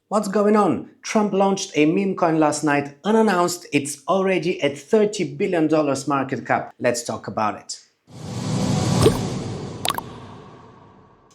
What's going on? Trump launched a meme coin last night unannounced. It's already at $30 billion market cap. Let's talk about it.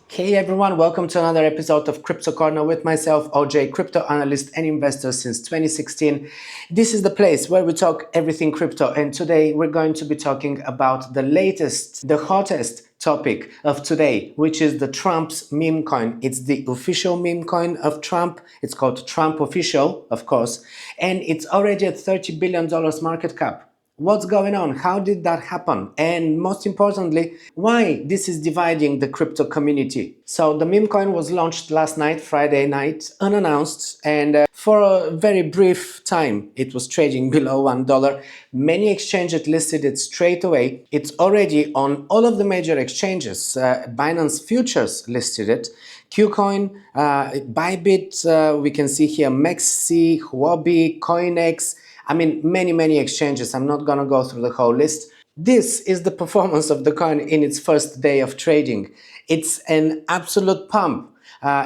Hey everyone, welcome to another episode of Crypto Corner with myself, OJ, crypto analyst and investor since 2016. This is the place where we talk everything crypto, and today we're going to be talking about the latest, the hottest topic of today, which is the Trump's meme coin. It's the official meme coin of Trump. It's called Trump Official, of course, and it's already at $30 billion market cap. What's going on? How did that happen? And most importantly, why this is dividing the crypto community? So the meme coin was launched last night, Friday night, unannounced, and for a very brief time, it was trading below $1. Many exchanges listed it straight away. It's already on all of the major exchanges. Binance Futures listed it. KuCoin, Bybit, we can see here Mexi, Huobi, CoinEx. I mean, many exchanges. I'm not gonna go through the whole list. This is the performance of the coin in its first day of trading. It's an absolute pump.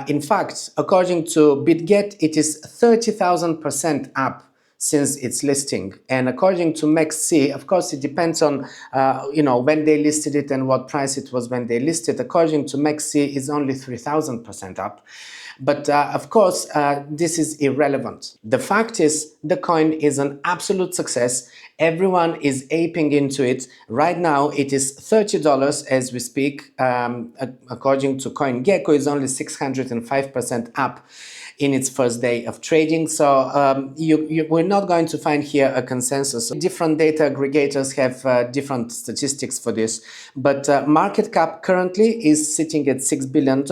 In fact, according to BitGet, it is 30,000% up since its listing. And according to MEXC, of course, it depends on when they listed it and what price it was when they listed. According to MEXC, it's only 3,000% up. But of course, this is irrelevant. The fact is, the coin is an absolute success. Everyone is aping into it. Right now, it is $30 as we speak. According to CoinGecko, it's only 605% up in its first day of trading. So we're not going to find here a consensus. Different data aggregators have different statistics for this, but market cap currently is sitting at $6 billion.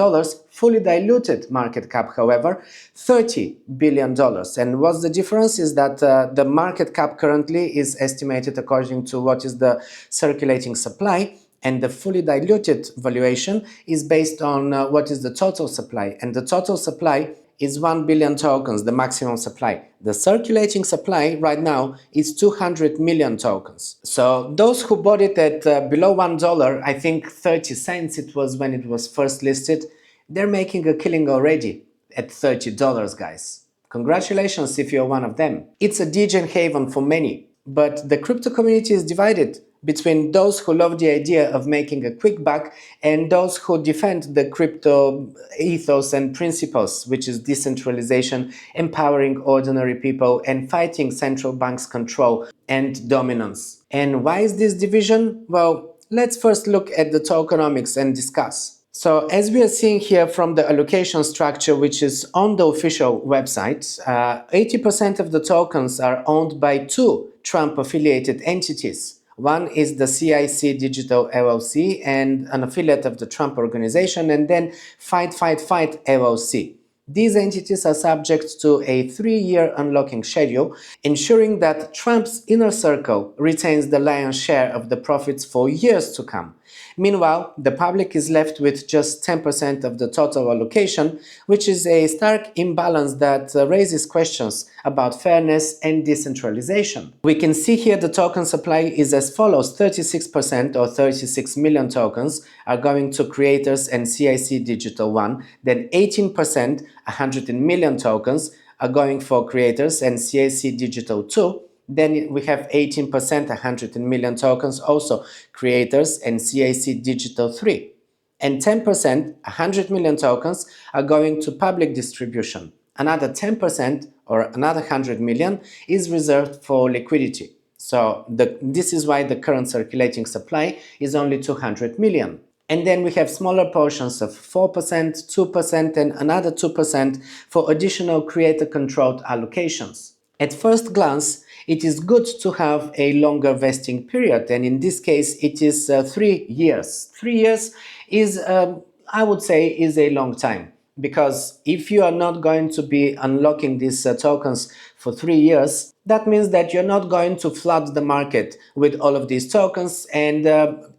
Fully diluted market cap, however, $30 billion. And what's the difference is that the market cap currently is estimated according to what is the circulating supply, and the fully diluted valuation is based on what is the total supply. And the total supply is 1 billion tokens, the maximum supply. The circulating supply right now is 200 million tokens. So those who bought it at below $1, I think 30 cents it was when it was first listed, they're making a killing already at $30, guys. Congratulations if you're one of them. It's a degen haven for many, but the crypto community is divided between those who love the idea of making a quick buck and those who defend the crypto ethos and principles, which is decentralization, empowering ordinary people, and fighting central banks' control and dominance. And why is this division? Well, let's first look at the tokenomics and discuss. So as we are seeing here from the allocation structure, which is on the official website, 80% of the tokens are owned by two Trump-affiliated entities. One is the CIC Digital LLC and an affiliate of the Trump Organization, and then Fight LLC. These entities are subject to a 3-year unlocking schedule, ensuring that Trump's inner circle retains the lion's share of the profits for years to come. Meanwhile, the public is left with just 10% of the total allocation, which is a stark imbalance that raises questions about fairness and decentralization. We can see here the token supply is as follows: 36% or 36 million tokens are going to creators and CIC Digital One, then 18%, 100 million tokens, are going for creators and CIC Digital 2. Then we have 18%, 100 million tokens, also creators and CIC Digital 3. And 10%, 100 million tokens, are going to public distribution. Another 10% or another 100 million is reserved for liquidity. So this is why the current circulating supply is only 200 million. And then we have smaller portions of 4%, 2%, and another 2% for additional creator-controlled allocations. At first glance, it is good to have a longer vesting period, and in this case it is 3 years. 3 years is, I would say, is a long time, because if you are not going to be unlocking these tokens for 3 years, that means that you're not going to flood the market with all of these tokens, and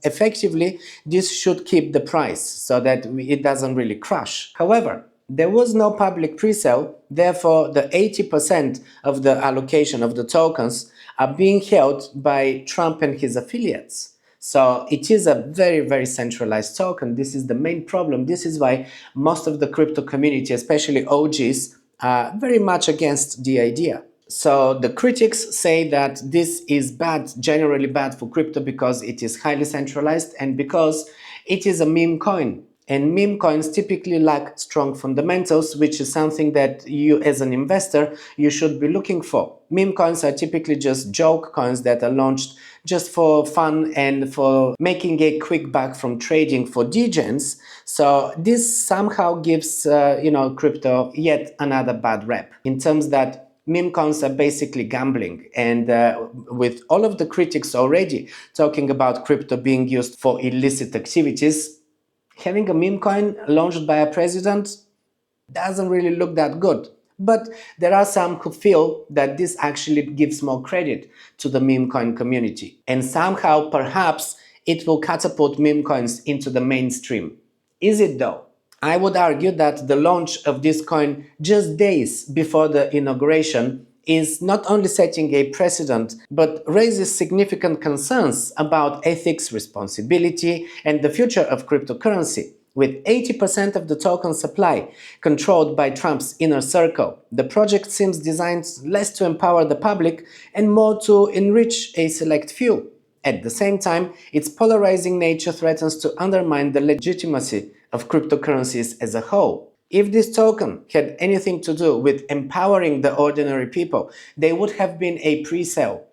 effectively this should keep the price so that it doesn't really crash. However, there was no public pre-sale, therefore the 80% of the allocation of the tokens are being held by Trump and his affiliates. So it is a very centralized token. This is the main problem. This is why most of the crypto community, especially OGs, very much against the idea. So the critics say that this is bad, generally bad for crypto because it is highly centralized and because it is a meme coin. And meme coins typically lack strong fundamentals, which is something that you as an investor, you should be looking for. Meme coins are typically just joke coins that are launched just for fun and for making a quick buck from trading for degens. So this somehow gives, crypto yet another bad rep in terms that meme coins are basically gambling. And with all of the critics already talking about crypto being used for illicit activities, having a meme coin launched by a president doesn't really look that good. But there are some who feel that this actually gives more credit to the meme coin community. And somehow, perhaps, it will catapult meme coins into the mainstream. Is it though? I would argue that the launch of this coin just days before the inauguration is not only setting a precedent, but raises significant concerns about ethics, responsibility, and the future of cryptocurrency. With 80% of the token supply controlled by Trump's inner circle, the project seems designed less to empower the public and more to enrich a select few. At the same time, its polarizing nature threatens to undermine the legitimacy of cryptocurrencies as a whole. If this token had anything to do with empowering the ordinary people, they would have been a pre-sale.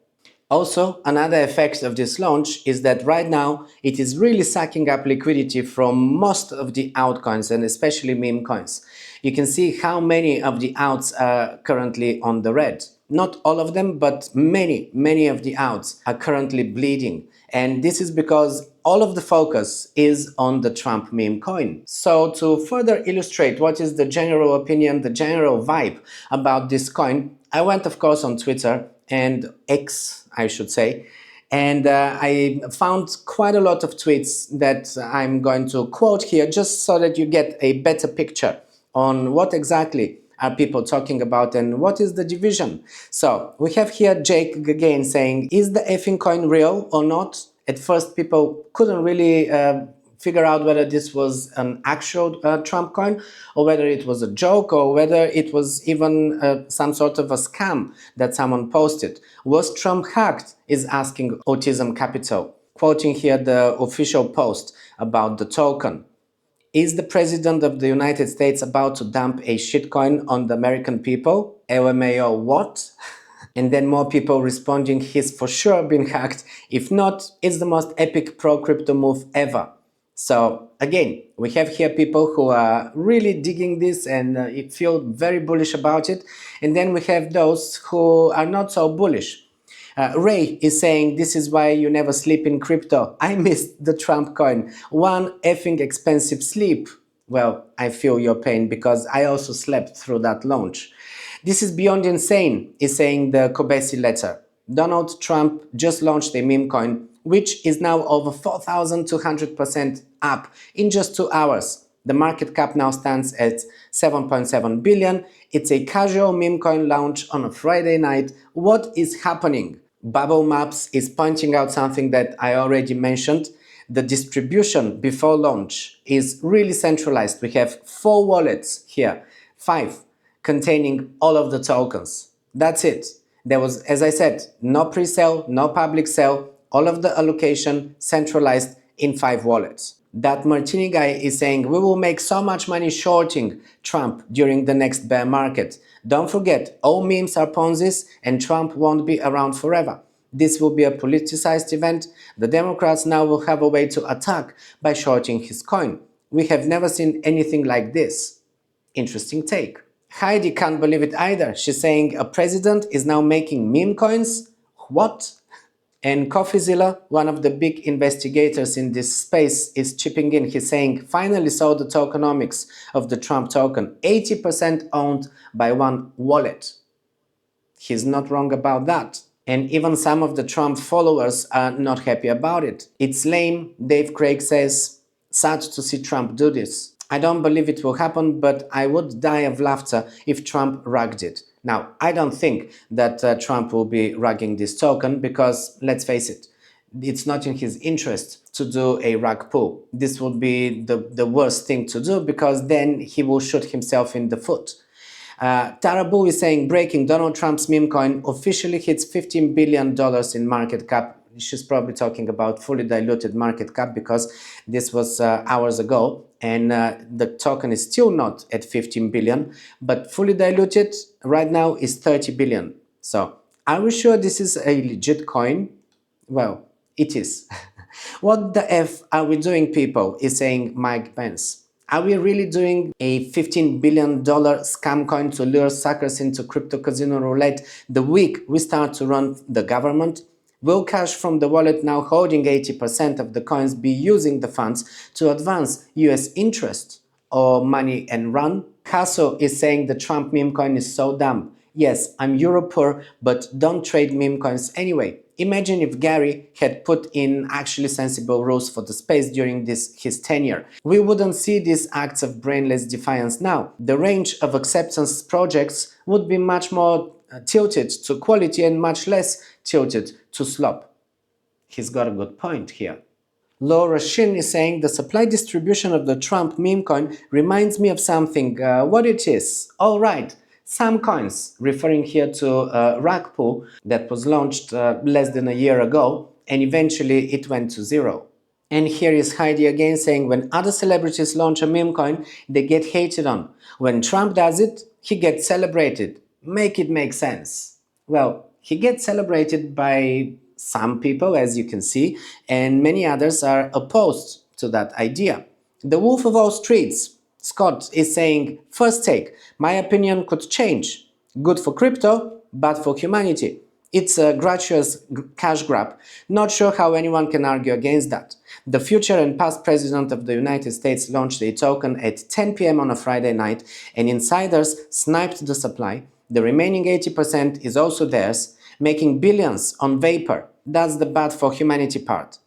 Also, another effect of this launch is that right now it is really sucking up liquidity from most of the altcoins and especially meme coins. You can see how many of the alts are currently on the red. Not all of them, but many of the alts are currently bleeding. And this is because all of the focus is on the Trump meme coin. So to further illustrate what is the general opinion, the general vibe about this coin, I went of course on Twitter and X, I should say, and I found quite a lot of tweets that I'm going to quote here just so that you get a better picture on what exactly are people talking about and what is the division. So we have here Jake again saying, is the effing coin real or not? At first people couldn't really figure out whether this was an actual Trump coin or whether it was a joke or whether it was even some sort of a scam that someone posted. Was Trump hacked? Is asking Autism Capital, quoting here the official post about the token. Is the President of the United States about to dump a shitcoin on the American people? LMAO what? And then more people responding, he's for sure been hacked. If not, it's the most epic pro-crypto move ever. So again, we have here people who are really digging this and feel very bullish about it. And then we have those who are not so bullish. Ray is saying, this is why you never sleep in crypto. I missed the Trump coin. One effing expensive sleep. Well, I feel your pain because I also slept through that launch. This is beyond insane, is saying the Kobesi letter. Donald Trump just launched a meme coin, which is now over 4,200% up in just 2 hours. The market cap now stands at 7.7 billion. It's a casual meme coin launch on a Friday night. What is happening? Bubble Maps is pointing out something that I already mentioned. The distribution before launch is really centralized. We have 4 wallets here, 5, containing all of the tokens. That's it. There was, as I said, no pre-sale, no public sale, all of the allocation centralized in 5 wallets. That Martini guy is saying, we will make so much money shorting Trump during the next bear market. Don't forget, all memes are Ponzi's and Trump won't be around forever. This will be a politicized event. The Democrats now will have a way to attack by shorting his coin. We have never seen anything like this. Interesting take. Heidi can't believe it either. She's saying a president is now making meme coins? What? And CoffeeZilla, one of the big investigators in this space, is chipping in. He's saying, finally saw the tokenomics of the Trump token, 80% owned by one wallet. He's not wrong about that. And even some of the Trump followers are not happy about it. It's lame, Dave Craig says, sad to see Trump do this. I don't believe it will happen, but I would die of laughter if Trump rugged it. Now, I don't think that Trump will be rugging this token because, let's face it, it's not in his interest to do a rug pull. This would be the worst thing to do because then he will shoot himself in the foot. Tarabu is saying, breaking, Donald Trump's meme coin officially hits $15 billion in market cap. She's probably talking about fully diluted market cap because this was hours ago, and the token is still not at 15 billion, but fully diluted right now is 30 billion. So are we sure this is a legit coin? Well, it is. What the F are we doing, people? Is saying Mike Pence. Are we really doing a $15 billion scam coin to lure suckers into crypto casino roulette the week we start to run the government? Will cash from the wallet now holding 80% of the coins be using the funds to advance US interest or money and run? Casso is saying the Trump meme coin is so dumb. Yes, I'm Euro poor, but don't trade meme coins anyway. Imagine if Gary had put in actually sensible rules for the space during his tenure. We wouldn't see these acts of brainless defiance now. The range of acceptance projects would be much more tilted to quality and much less tilted to slop. He's got a good point here. Laura Shin is saying the supply distribution of the Trump meme coin reminds me of something. What it is? All right. Some coins, referring here to rug pull that was launched less than a year ago, and eventually it went to zero. And here is Heidi again saying when other celebrities launch a meme coin, they get hated on. When Trump does it, he gets celebrated. Make it make sense. Well, he gets celebrated by some people, as you can see, and many others are opposed to that idea. The Wolf of Wall Streets, Scott, is saying, first take, my opinion could change. Good for crypto, bad for humanity. It's a gratuitous cash grab. Not sure how anyone can argue against that. The future and past president of the United States launched a token at 10 p.m. on a Friday night, and insiders sniped the supply. The remaining 80% is also theirs, making billions on vapor. That's the bad for humanity part.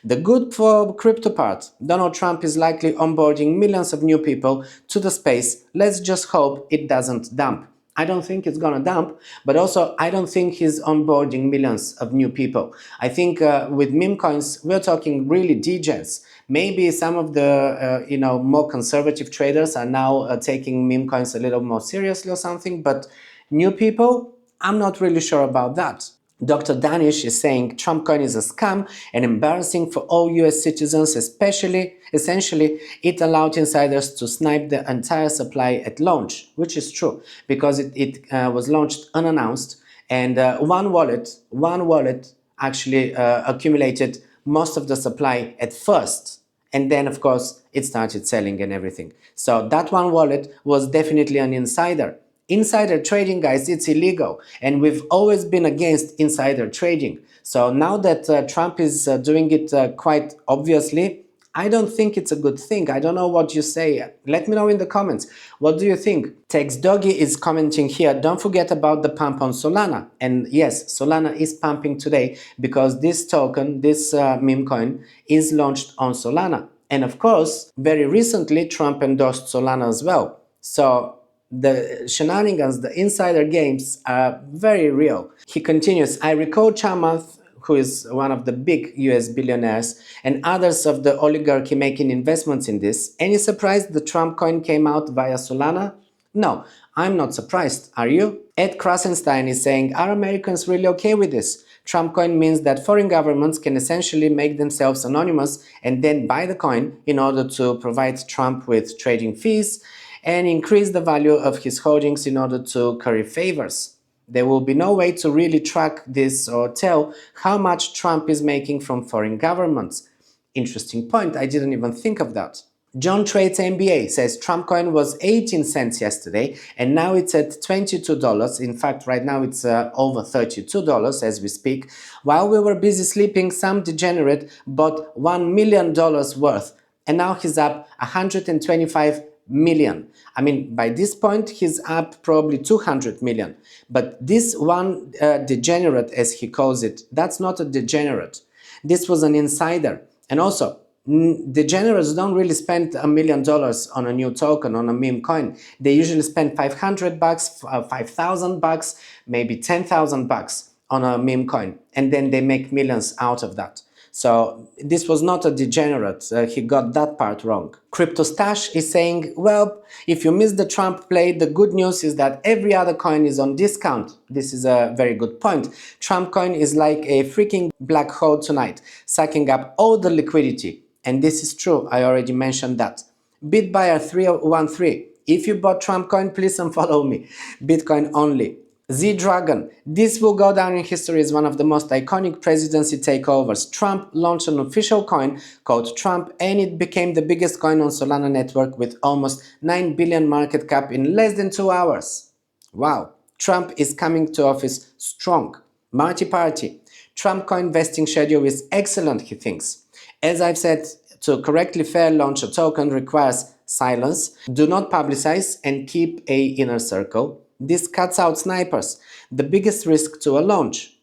The good for crypto part, Donald Trump is likely onboarding millions of new people to the space. Let's just hope it doesn't dump. I don't think it's gonna dump, but also I don't think he's onboarding millions of new people. I think with meme coins, we're talking really degens. Maybe some of the more conservative traders are now taking meme coins a little more seriously or something, but new people, I'm not really sure about that. Dr. Danish is saying Trump coin is a scam and embarrassing for all US citizens, essentially it allowed insiders to snipe the entire supply at launch, which is true because it was launched unannounced, and one wallet actually accumulated most of the supply at first, and then of course it started selling and everything. So that one wallet was definitely an insider. Insider trading, guys, it's illegal, and we've always been against insider trading. So now that Trump is doing it quite obviously, I don't think it's a good thing. I don't know what you say. Let me know in the comments. What do you think? Tex Doggy is commenting here. Don't forget about the pump on Solana. And yes, Solana is pumping today because this token, this meme coin, is launched on Solana. And of course, very recently, Trump endorsed Solana as well. So the shenanigans, the insider games are very real. He continues, I recall Chamath, who is one of the big US billionaires, and others of the oligarchy making investments in this. Any surprise the Trump coin came out via Solana? No, I'm not surprised. Are you? Ed Krasenstein is saying, are Americans really okay with this? Trump coin means that foreign governments can essentially make themselves anonymous and then buy the coin in order to provide Trump with trading fees and increase the value of his holdings in order to curry favors. There will be no way to really track this or tell how much Trump is making from foreign governments. Interesting point, I didn't even think of that. John Trades MBA says Trump coin was 18 cents yesterday and now it's at $22. In fact, right now it's over $32 as we speak. While we were busy sleeping, some degenerate bought $1 million worth and now he's up 125 million. I mean, by this point, he's up probably 200 million. But this one degenerate, as he calls it, that's not a degenerate. This was an insider. And also, degenerates don't really spend $1 million on a new token, on a meme coin. They usually spend $500, $5,000, maybe $10,000 on a meme coin. And then they make millions out of that. So this was not a degenerate. He got that part wrong. CryptoStash is saying, well, if you missed the Trump play, the good news is that every other coin is on discount. This is a very good point. Trump coin is like a freaking black hole tonight, sucking up all the liquidity. And this is true. I already mentioned that. Bitbuyer 313. If you bought Trump coin, please unfollow me. Bitcoin only. Z-Dragon. This will go down in history as one of the most iconic presidency takeovers. Trump launched an official coin called Trump, and it became the biggest coin on Solana network with almost 9 billion market cap in less than 2 hours. Wow. Trump is coming to office strong. Multi-party. Trump coin vesting schedule is excellent, he thinks. As I've said, to correctly fair launch a token requires silence, do not publicize, and keep a inner circle. This cuts out snipers, the biggest risk to a launch.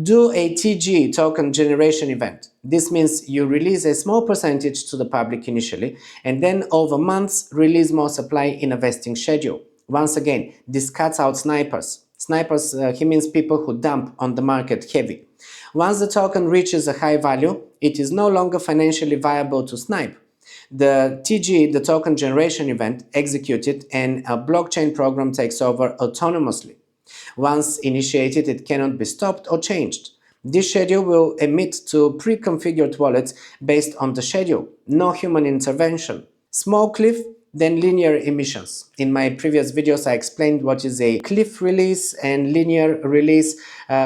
Do a TG, token generation event. This means you release a small percentage to the public initially, and then over months release more supply in a vesting schedule. Once again, this cuts out snipers. Snipers, he means people who dump on the market heavy. Once the token reaches a high value, it is no longer financially viable to snipe. The TG, the token generation event, executed and a blockchain program takes over autonomously. Once initiated, it cannot be stopped or changed. This schedule will emit to pre-configured wallets based on the schedule. No human intervention. Small cliff, then linear emissions. In my previous videos, I explained what is a cliff release and linear release.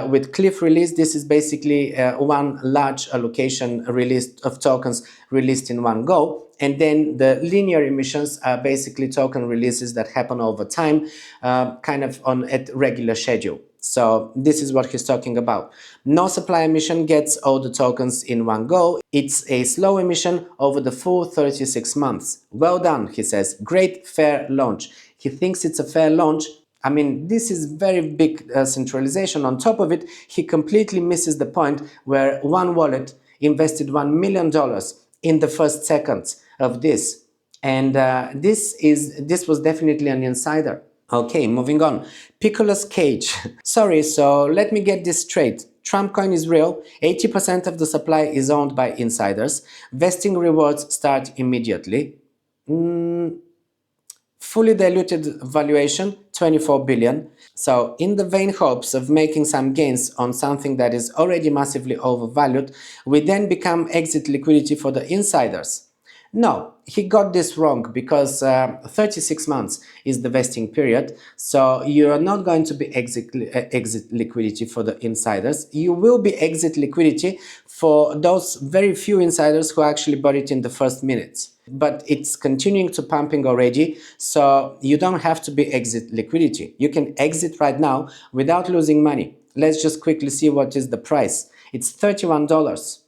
With cliff release, this is basically one large allocation release of tokens released in one go. And then the linear emissions are basically token releases that happen over time, kind of on a regular schedule. So this is what he's talking about. No supply emission gets all the tokens in one go. It's a slow emission over the full 36 months. Well done, he says. Great fair launch. He thinks it's a fair launch. I mean, this is very big centralization. On top of it, he completely misses the point where one wallet invested $1 million in the first seconds of this. And this was definitely an insider. Okay, moving on. Pickola's Cage. Sorry, so let me get this straight. Trump coin is real. 80% of the supply is owned by insiders. Vesting rewards start immediately. Fully diluted valuation, 24 billion. So in the vain hopes of making some gains on something that is already massively overvalued, we then become exit liquidity for the insiders. No, he got this wrong because 36 months is the vesting period, so you are not going to be exit liquidity for the insiders. You will be exit liquidity for those very few insiders who actually bought it in the first minutes. But it's continuing to pumping already, so you don't have to be exit liquidity. You can exit right now without losing money. Let's just quickly see what is the price. It's $31.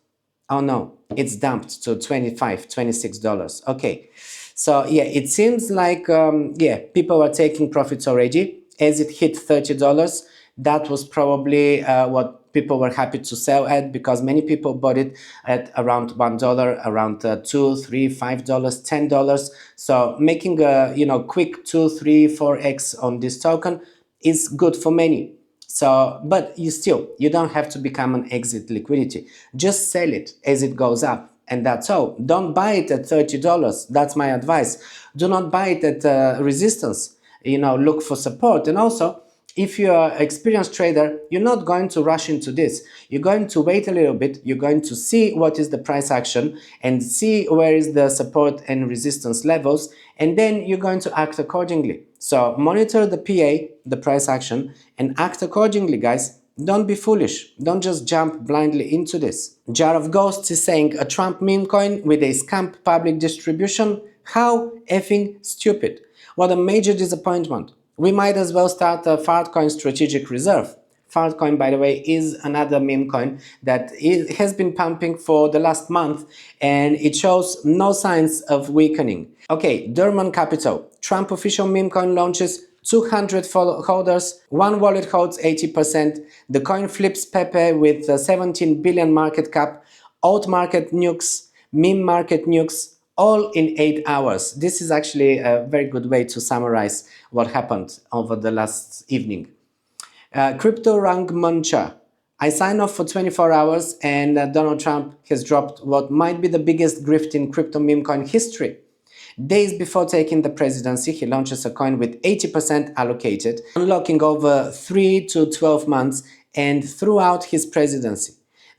Oh no, it's dumped to $25, $26. Okay, so yeah, it seems like people are taking profits already. As it hit $30, that was probably what people were happy to sell at, because many people bought it at around $1, around $2, $3, $5, $10. So making a quick 2, 3, 4x on this token is good for many. So, but you don't have to become an exit liquidity. Just sell it as it goes up, and that's all. Don't buy it at $30. That's my advice. Do not buy it at resistance. Look for support. And also, if you're an experienced trader, you're not going to rush into this. You're going to wait a little bit. You're going to see what is the price action and see where is the support and resistance levels, and then you're going to act accordingly. So monitor the PA, the price action, and act accordingly, guys. Don't be foolish. Don't just jump blindly into this. Jar of Ghosts is saying a Trump meme coin with a scamp public distribution. How effing stupid. What a major disappointment. We might as well start a Fartcoin strategic reserve. Fartcoin, by the way, is another meme coin that has been pumping for the last month, and it shows no signs of weakening. Okay, Durman Capital. Trump official meme coin launches, 200 holders, one wallet holds 80%. The coin flips Pepe with 17 billion market cap, alt market nukes, meme market nukes, all in 8 hours. This is actually a very good way to summarize what happened over the last evening. Crypto Rank Muncha. I signed off for 24 hours and Donald Trump has dropped what might be the biggest grift in crypto meme coin history. Days before taking the presidency, he launches a coin with 80% allocated, unlocking over 3 to 12 months and throughout his presidency.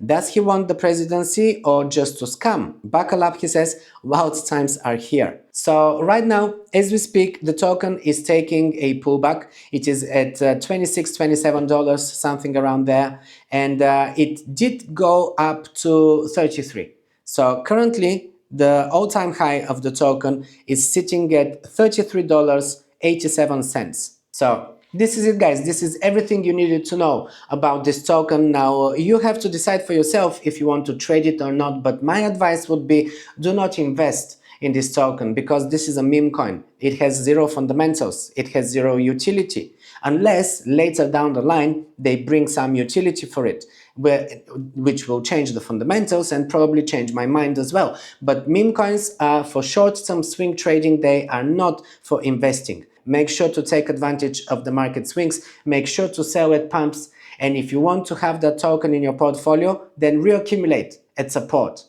Does he want the presidency or just to scam? Buckle up, he says, wild times are here. So right now, as we speak, the token is taking a pullback. It is at $26, $27, something around there. And it did go up to 33. So currently, the all-time high of the token is sitting at $33.87. So this is it, guys. This is everything you needed to know about this token. Now, you have to decide for yourself if you want to trade it or not, but my advice would be do not invest in this token because this is a meme coin. It has zero fundamentals. It has zero utility. Unless later down the line, they bring some utility for it, which will change the fundamentals and probably change my mind as well. But meme coins are for short-term swing trading. They are not for investing. Make sure to take advantage of the market swings. Make sure to sell at pumps. And if you want to have that token in your portfolio, then reaccumulate at support.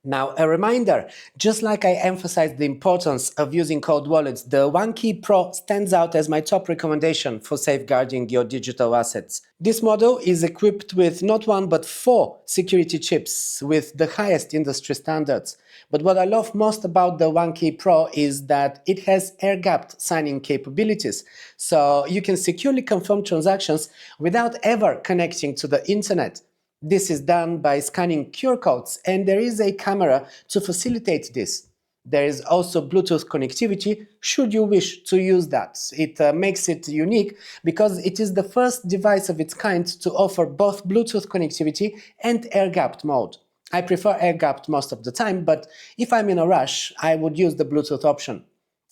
Now, a reminder, just like I emphasized the importance of using cold wallets, the OneKey Pro stands out as my top recommendation for safeguarding your digital assets. This model is equipped with not one but 4 security chips with the highest industry standards. But what I love most about the OneKey Pro is that it has air-gapped signing capabilities. So you can securely confirm transactions without ever connecting to the internet. This is done by scanning QR codes, and there is a camera to facilitate this. There is also Bluetooth connectivity should you wish to use that. It makes it unique because it is the first device of its kind to offer both Bluetooth connectivity and air-gapped mode. I prefer air-gapped most of the time, but if I'm in a rush, I would use the Bluetooth option.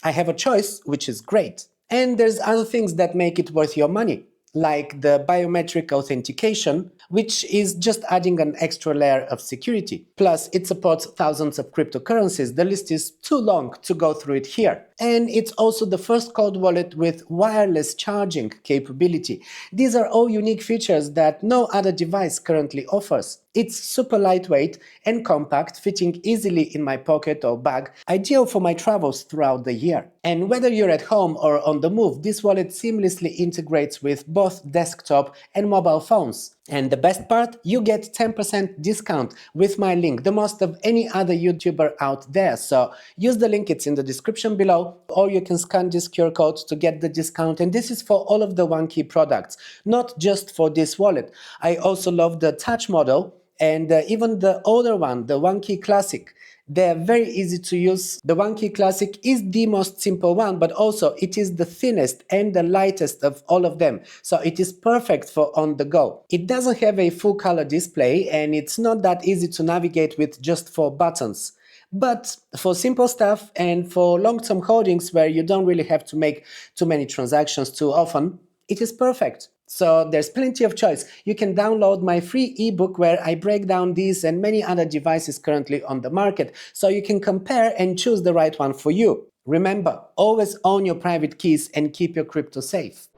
I have a choice, which is great. And there's other things that make it worth your money, like the biometric authentication, which is just adding an extra layer of security. Plus, it supports thousands of cryptocurrencies. The list is too long to go through it here. And it's also the first cold wallet with wireless charging capability. These are all unique features that no other device currently offers. It's super lightweight and compact, fitting easily in my pocket or bag, ideal for my travels throughout the year. And whether you're at home or on the move, this wallet seamlessly integrates with both desktop and mobile phones. And the best part, you get 10% discount with my link, the most of any other YouTuber out there. So use the link, it's in the description below, or you can scan this QR code to get the discount. And this is for all of the OneKey products, not just for this wallet. I also love the Touch model and even the older one, the OneKey Classic. They're very easy to use. The OneKey Classic is the most simple one, but also it is the thinnest and the lightest of all of them. So it is perfect for on the go. It doesn't have a full color display and it's not that easy to navigate with just 4 buttons. But for simple stuff and for long-term holdings where you don't really have to make too many transactions too often, it is perfect. So there's plenty of choice. You can download my free ebook where I break down these and many other devices currently on the market, so you can compare and choose the right one for you. Remember, always own your private keys and keep your crypto safe.